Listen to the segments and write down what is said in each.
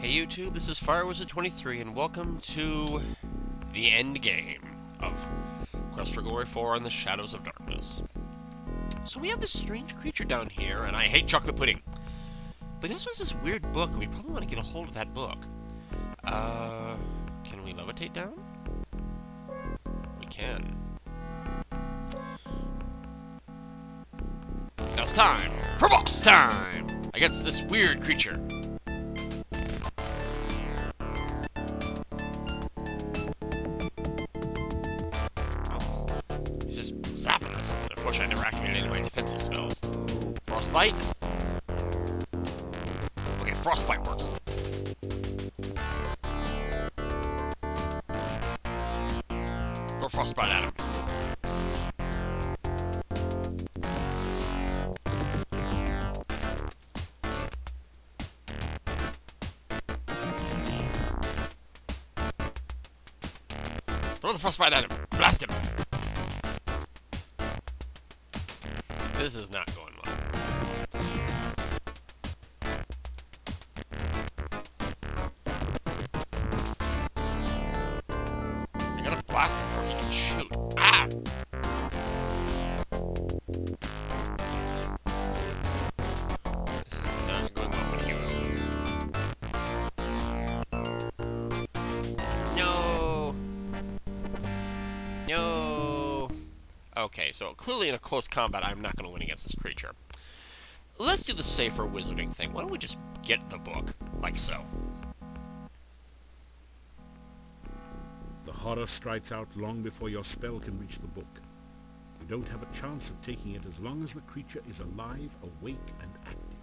Hey YouTube, this is Firewizard23 and welcome to the end game of Quest for Glory 4 in the Shadows of Darkness. So we have this strange creature down here, and I hate chocolate pudding. But he also has this weird book, and we probably want to get a hold of that book. Can we levitate down? We can. Now it's time for boss time! Against this weird creature. Zapping us. Unfortunately, I never activated any of my defensive spells. Frostbite? Okay, Frostbite works. Throw Frostbite at him. Throw the Frostbite at him. Blast him. This is not going well. I gotta blast him before he can shoot. Ah! This is not going well for you. No! No! Okay, so clearly in a close combat, I'm not going to win against this creature. Let's do the safer wizarding thing. Why don't we just get the book, like so? The horror strikes out long before your spell can reach the book. You don't have a chance of taking it as long as the creature is alive, awake, and active.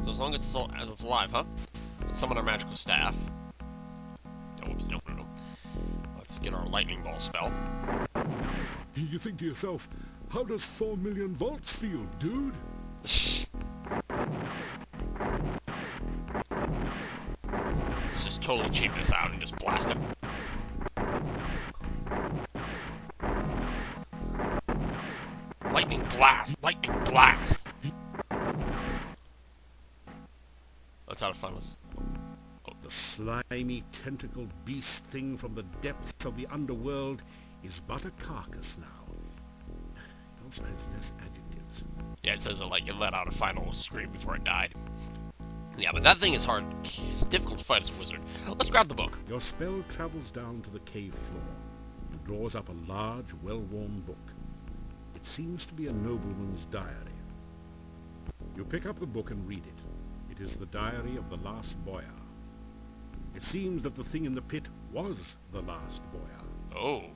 So as long as it's alive, huh? Let's summon our magical staff. Oh, no. Let's get our lightning ball spell. You think to yourself, how does 4 million volts feel, dude? Let's just totally cheat this out and just blast him. Lightning blast! Lightning blast! Let's have fun with. The slimy, tentacled beast thing from the depths of the underworld is but a carcass now. It also has less adjectives. Yeah, it says it let out a final scream before it died. Yeah, but that thing is hard. It's difficult to fight as a wizard. Let's grab the book. Your spell travels down to the cave floor and draws up a large, well-worn book. It seems to be a nobleman's diary. You pick up the book and read it. It is the diary of the last boyar. It seems that the thing in the pit was the last boyar. Oh.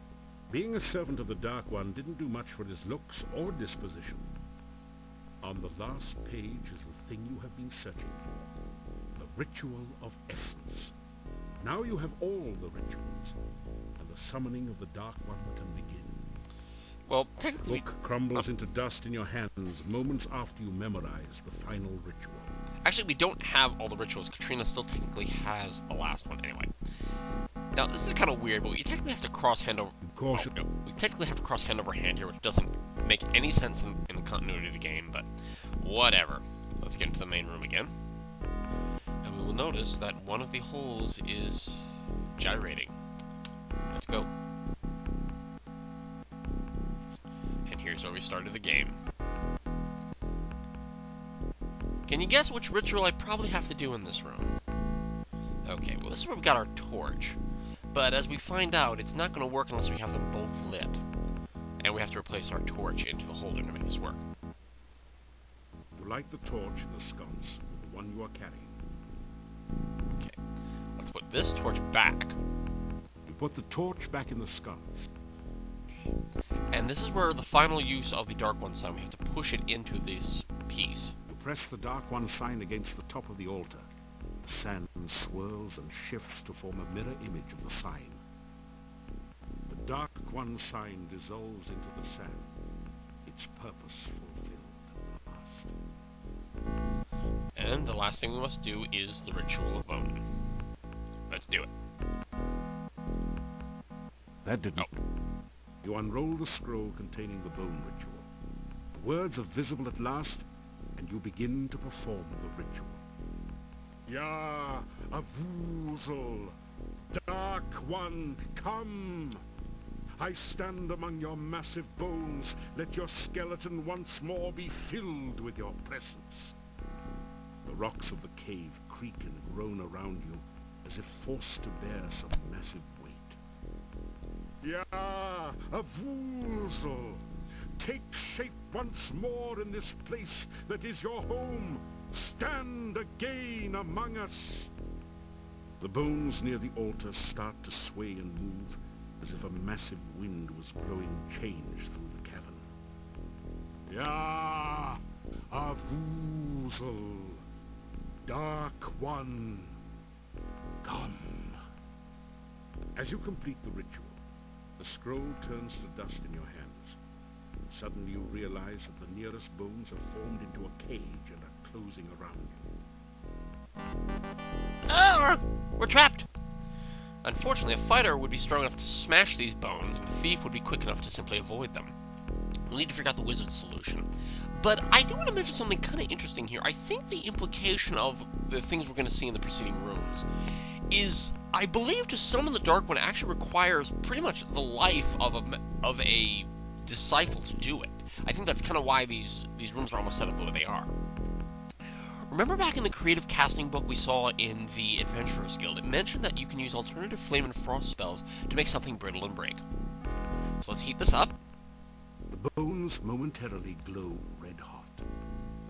Being a servant of the Dark One didn't do much for his looks or disposition. On the last page is the thing you have been searching for. The Ritual of Essence. Now you have all the rituals, and the summoning of the Dark One can begin. Well, technically... The book crumbles into dust in your hands moments after you memorize the final ritual. Actually, we don't have all the rituals. Katrina still technically has the last one anyway. Now, this is kind of weird, but we technically have to cross hand over... we technically have to cross hand over hand here, which doesn't make any sense in the continuity of the game, but whatever. Let's get into the main room again. And we will notice that one of the holes is gyrating. Let's go. And here's where we started the game. Can you guess which ritual I probably have to do in this room? Okay, well this is where we got our torch. But as we find out, it's not going to work unless we have them both lit. And we have to replace our torch into the holder to make this work. You light the torch in the sconce with the one you are carrying. Okay, let's put this torch back. You put the torch back in the sconce. And this is where the final use of the Dark One sign, we have to push it into this piece. Press the Dark One sign against the top of the altar. The sand swirls and shifts to form a mirror image of the sign. The Dark One sign dissolves into the sand. Its purpose fulfilled at last. And the last thing we must do is the Ritual of Bone. Let's do it. That didn't... Oh. You unroll the scroll containing the bone ritual. The words are visible at last, and you begin to perform the ritual. Ya, Avuzel, Dark One, come! I stand among your massive bones. Let your skeleton once more be filled with your presence. The rocks of the cave creak and groan around you, as if forced to bear some massive weight. Ya, Avuzel, take shape once more in this place that is your home. Stand again among us. The bones near the altar start to sway and move, as if a massive wind was blowing change through the cavern. Ya, Avuzel, Dark One, come. As you complete the ritual, the scroll turns to dust in your hands. Suddenly you realize that the nearest bones have formed into a cage and are closing around you. Ah, we're trapped! Unfortunately, a fighter would be strong enough to smash these bones, and a thief would be quick enough to simply avoid them. We'll need to figure out the wizard's solution. But I do want to mention something kind of interesting here. I think the implication of the things we're going to see in the preceding rooms is, I believe, to summon the Dark One actually requires pretty much the life of a disciple to do it. I think that's kind of why these rooms are almost set up the way they are. Remember back in the creative casting book we saw in the Adventurers Guild, it mentioned that you can use alternative flame and frost spells to make something brittle and break. So let's heat this up. The bones momentarily glow red hot.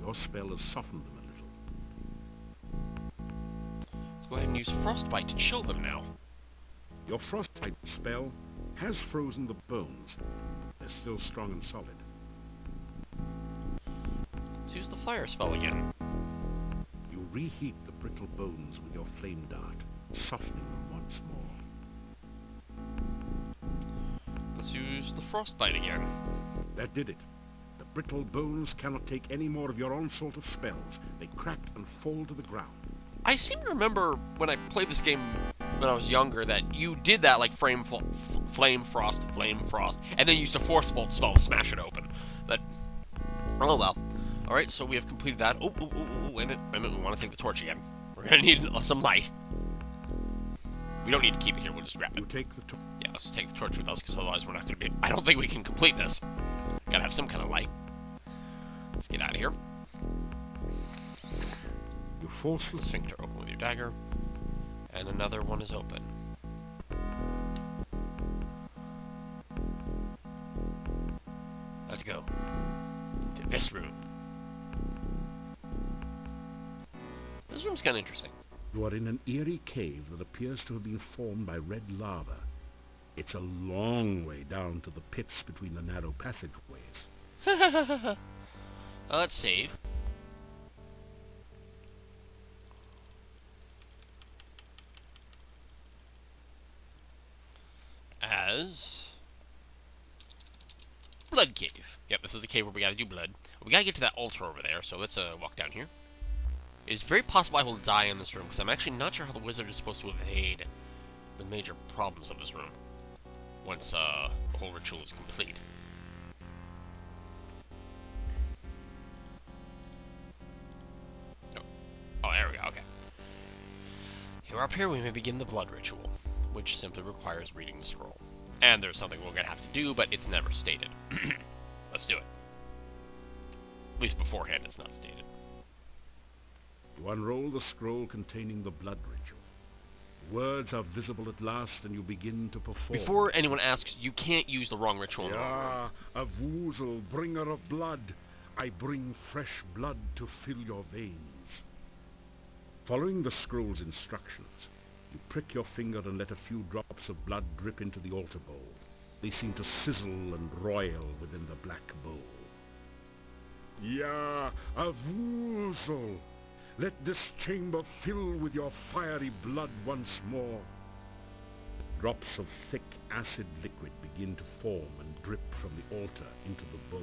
Your spell has softened them a little. Let's go ahead and use Frostbite to chill them now. Your Frostbite spell has frozen the bones. They're still strong and solid. Let's use the fire spell again. You reheat the brittle bones with your flame dart, softening them once more. Let's use the Frostbite again. That did it. The brittle bones cannot take any more of your onslaught of spells. They crack and fall to the ground. I seem to remember when I played this game when I was younger that you did that, like flame, frost, and then used a force spell to smash it open. But, oh well. Alright, so we have completed that. Oh, wait a minute, we want to take the torch again. We're going to need some light. We don't need to keep it here, we'll just grab it. You take the torch. Yeah, let's take the torch with us, because otherwise we're not going to be... I don't think we can complete this. Gotta have some kind of light. Let's get out of here. You force the sphincter open with your dagger. And another one is open. Let's go. To this room. This room's kind of interesting. You are in an eerie cave that appears to have been formed by red lava. It's a long way down to the pits between the narrow passageways. Let's save. As Blood Cave. Yep, this is the cave where we gotta do blood. We gotta get to that altar over there, so let's walk down here. It's very possible I will die in this room, because I'm actually not sure how the wizard is supposed to evade the major problems of this room once the whole ritual is complete. Oh, there we go, okay. Here up here we may begin the blood ritual, which simply requires reading the scroll. And there's something we're going to have to do, but it's never stated. Let's do it. At least beforehand it's not stated. You unroll the scroll containing the blood ritual. Words are visible at last, and you begin to perform. Before anyone asks, you can't use the wrong ritual. Ya, Avuzel, bringer of blood, I bring fresh blood to fill your veins. Following the scroll's instructions, you prick your finger and let a few drops of blood drip into the altar bowl. They seem to sizzle and roil within the black bowl. Ya, Avuzel, let this chamber fill with your fiery blood once more. Drops of thick acid liquid begin to form and drip from the altar into the bowl.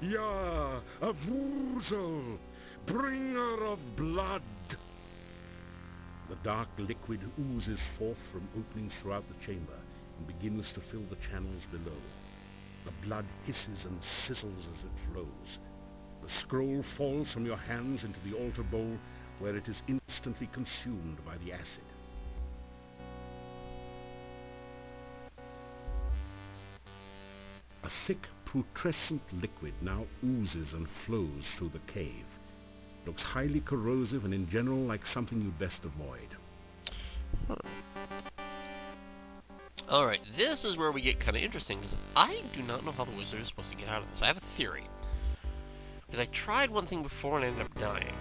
Ya, Avuzel, bringer of blood. The dark liquid oozes forth from openings throughout the chamber and begins to fill the channels below. The blood hisses and sizzles as it flows. The The scroll falls from your hands into the altar bowl, where it is instantly consumed by the acid. A thick, putrescent liquid now oozes and flows through the cave. Looks highly corrosive and in general like something you'd best avoid. Alright, this is where we get kind of interesting, because I do not know how the wizard is supposed to get out of this. I have a theory. Because I tried one thing before and ended up dying.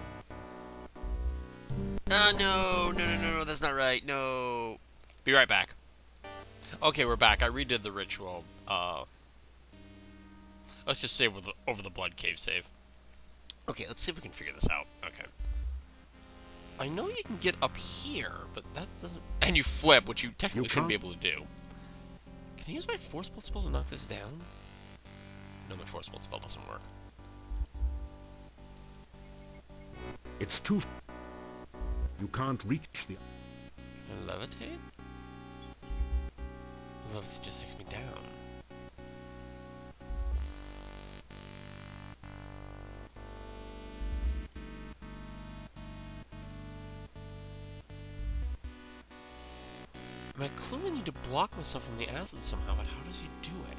No, that's not right, no. Be right back. Okay, we're back. I redid the ritual. Let's just save over the blood cave save. Okay, let's see if we can figure this out. Okay. I know you can get up here, but that doesn't... And you flip, which you technically shouldn't be able to do. Can I use my force bolt spell to knock this down? No, my force bolt spell doesn't work. It's too... You can't reach the... Can I levitate? Levitate just takes me down. I mean, I clearly need to block myself from the acid somehow, but how does he do it?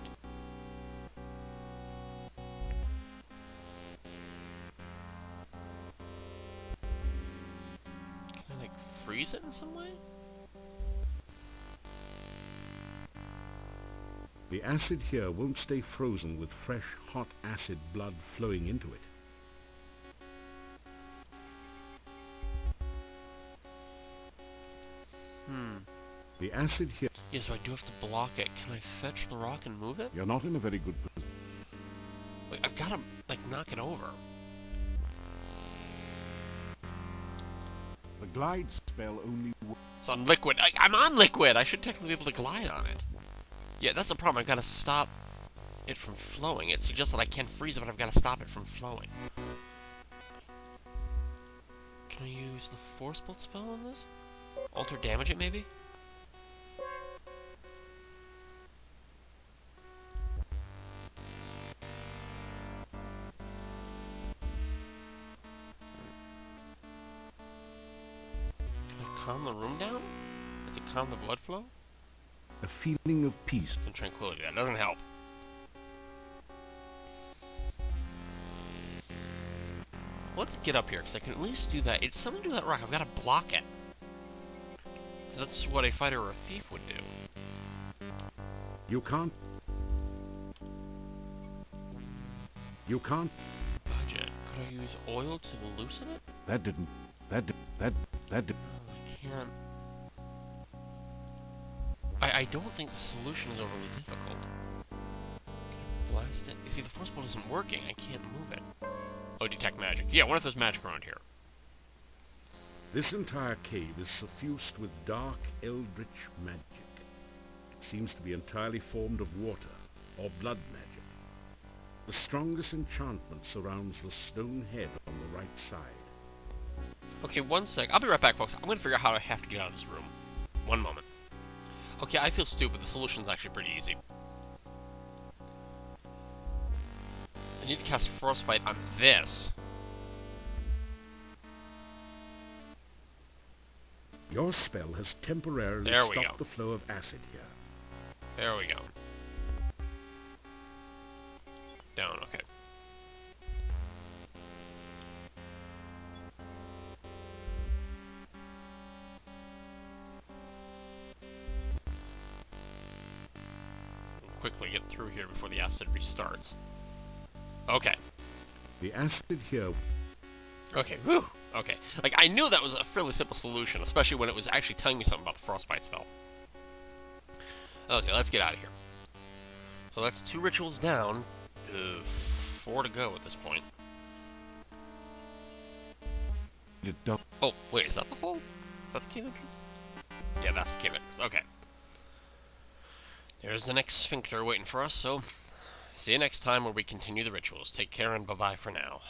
Can I, like, freeze it in some way? The acid here won't stay frozen with fresh, hot acid blood flowing into it. The acid here... Yeah, so I do have to block it. Can I fetch the rock and move it? You're not in a very good position. Like, I've got to, like, knock it over. The glide spell only... It's on liquid. I'm on liquid! I should technically be able to glide on it. Yeah, that's the problem. I've got to stop it from flowing. It suggests that I can freeze it, but I've got to stop it from flowing. Can I use the force bolt spell on this? Alter damage it, maybe? Calm the room down? Does it calm the blood flow? A feeling of peace And tranquility. That doesn't help. Let's get up here, because I can at least do that. It's something to do with that rock. I've got to block it. That's what a fighter or a thief would do. You can't... Budget. Could I use oil to loosen it? That didn't... I can't... I don't think the solution is overly difficult. Can I blast it? You see, the force bolt isn't working. I can't move it. Oh, detect magic. Yeah, what if there's magic around here? This entire cave is suffused with dark, eldritch magic. It seems to be entirely formed of water, or blood magic. The strongest enchantment surrounds the stone head on the right side. Okay, one sec. I'll be right back, folks. I'm going to figure out how I have to get out of this room. One moment. Okay, I feel stupid. The solution's actually pretty easy. I need to cast Frostbite on this. Your spell has temporarily stopped the flow of acid here. There we go. Down, okay. Quickly get through here before the acid restarts. Okay. The acid here... Okay, whew! Okay. Like, I knew that was a fairly simple solution, especially when it was actually telling me something about the Frostbite spell. Okay, let's get out of here. So that's 2 rituals down, 4 to go at this point. Oh, wait, is that the hole? Is that the cave entrance? Yeah, that's the cave entrance, okay. There's the next sphincter waiting for us, so see you next time where we continue the rituals. Take care and bye-bye for now.